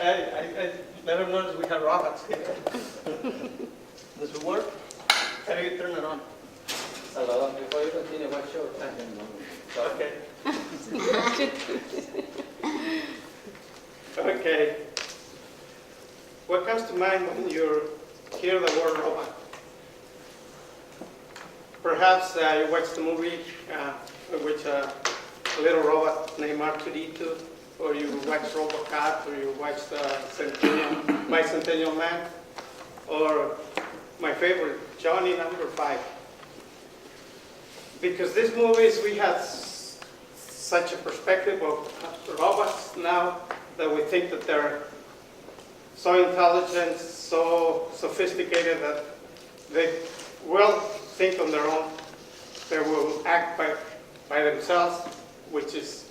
I never noticed we had robots here. Does it work? How do you turn it on? Salvador, before you continue, what's your time? Okay. Okay. What comes to mind when you hear the word robot? Perhaps you watched the movie in which a little robot named R2D2, or you watched RoboCop, or you watched Bicentennial Man, or my favorite, Johnny Number 5. Because these movies, we have such a perspective of robots now that we think that they're so intelligent, so sophisticated that they will think on their own. They will act by themselves, which is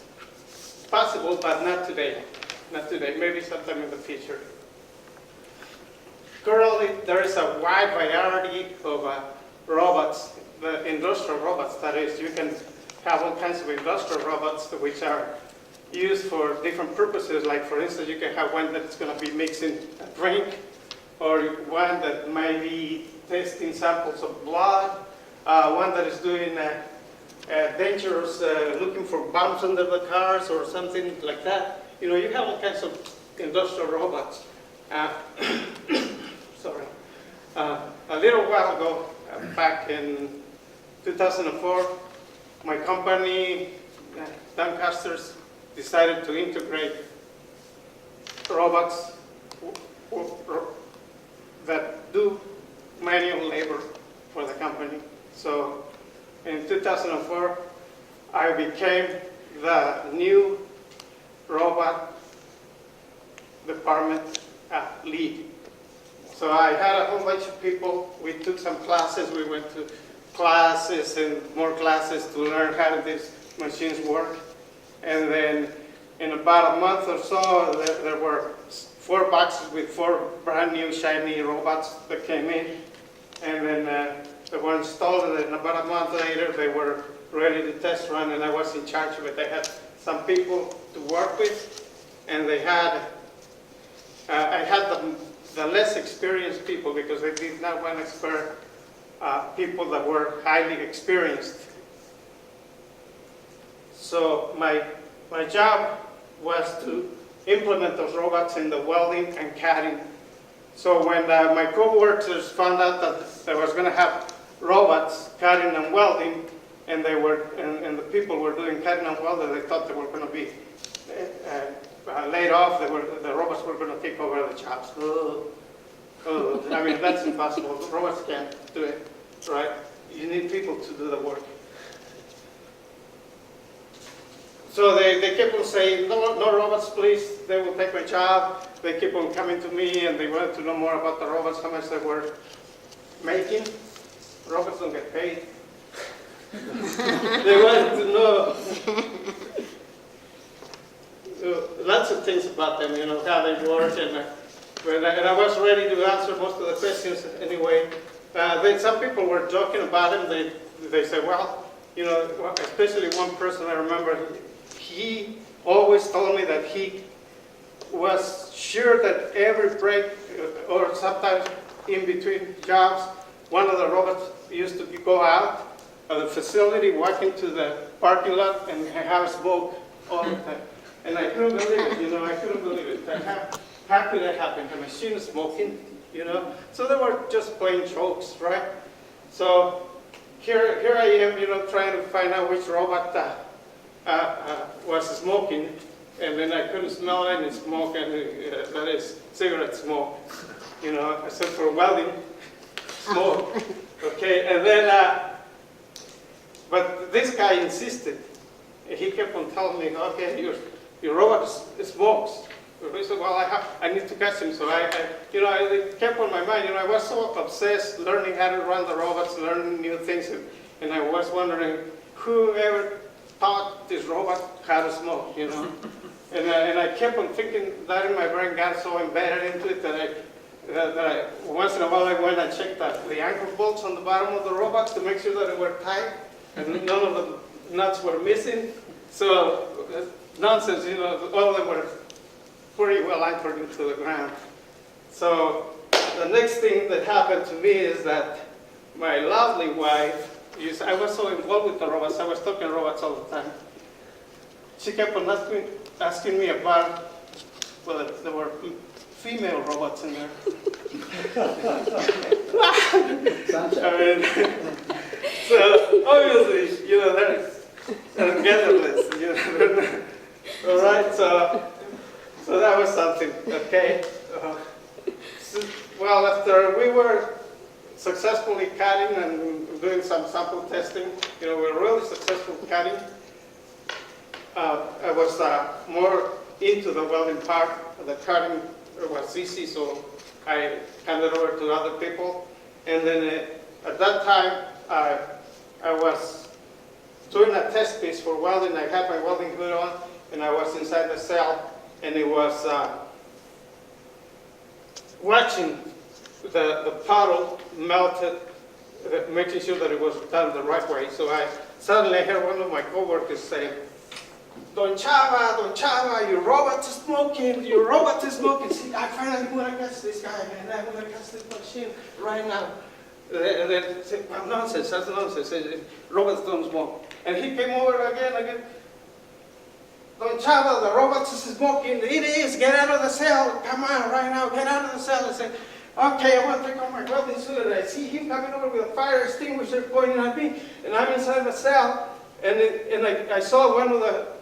possible, but not today. Not today, maybe sometime in the future. Currently, there is a wide variety of robots, the industrial robots, that is. You can have all kinds of industrial robots which are used for different purposes. Like, for instance, you can have one that's going to be mixing a drink, or one that might be testing samples of blood, one that is doing dangerous, looking for bombs under the cars or something like that. You know, you have all kinds of industrial robots. Sorry. A little while ago, back in 2004, my company, Doncasters, decided to integrate robots that do manual labor for the company. So in 2004, I became the new robot department lead. So I had a whole bunch of people. We took some classes. We went to classes and more classes to learn how these machines work. And then in about a month or so, there were 4 boxes with 4 brand new shiny robots that came in. And then they were installed, and then about a month later, they were ready to test run, and I was in charge of it. They had some people to work with, and they had, I had the less experienced people, because they did not want to spare people that were highly experienced. So my job was to implement those robots in the welding and cutting. So when my co-workers found out that I was going to have robots cutting and welding, and the people were doing cutting and welding, they thought they were going to be laid off. The robots were going to take over the jobs. I mean, that's impossible. The robots can't do it, right? You need people to do the work. So they kept on saying, no robots, please. They will take my job. They keep on coming to me, and they wanted to know more about the robots, how much they were making. Robots don't get paid. They wanted to know lots of things about them, you know, how they work. And I was ready to answer most of the questions anyway. Some people were joking about him. They said, well, you know, especially one person I remember, he always told me that he was sure that every break or sometimes in between jobs, one of the robots used to go out of the facility, walk into the parking lot, and have smoke all the time. And I couldn't believe it, you know, I couldn't believe it. How could that happen? The machine is smoking, you know? So they were just playing jokes, right? So here I am, you know, trying to find out which robot was smoking, and then I couldn't smell any smoke, and that is cigarette smoke, you know, except for welding smoke. Okay, and then, but this guy insisted. He kept on telling me, okay, your robot smokes. I said, well, I need to catch him. So you know, it kept on my mind. You know, I was so obsessed learning how to run the robots, learning new things, and I was wondering whoever taught this robot how to smoke, you know. And I kept on thinking that in my brain, got so embedded into it that I once in a while I went and checked the anchor bolts on the bottom of the robot to make sure that they were tight and none of the nuts were missing. So nonsense, you know, all of them were pretty well anchored into the ground. So the next thing that happened to me is that my lovely wife, I was so involved with the robots, I was talking robots all the time. She kept on asking me about, well, there were female robots in there. I mean, so obviously, you know, they're genderless, you know. All right, so that was something, okay. Well, after we were successfully cutting and doing some sample testing, you know, we were really successful cutting. I was more into the welding part. The cutting was easy, so I handed over to other people. And then at that time, I was doing a test piece for welding. I had my welding hood on, and I was inside the cell, and it was watching the puddle melted, making sure that it was done the right way. So I suddenly heard one of my coworkers saying, Don Chava, your robot is smoking, your robot is smoking. See, I finally want to catch this guy, and I want to catch this machine right now. And they said, well, nonsense, that's nonsense. Robots don't smoke. And he came over again. Don Chava, the robot is smoking. It is, get out of the cell. Come on, right now, get out of the cell. I said, okay, I want to take off my welding suit. And I see him coming over with a fire extinguisher pointing at me, and I'm inside the cell. And I saw one of the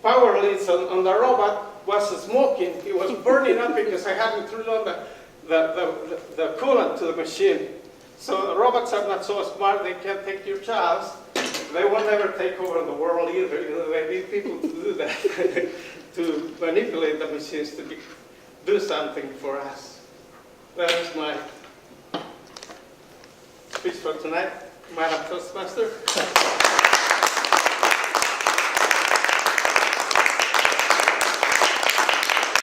power leads on the robot was smoking. It was burning up because I hadn't thrown on the coolant to the machine. So robots are not so smart, they can't take your jobs. They won't ever take over the world either. You know, they need people to do that, to manipulate the machines to do something for us. That is my speech for tonight, Madam Toastmaster.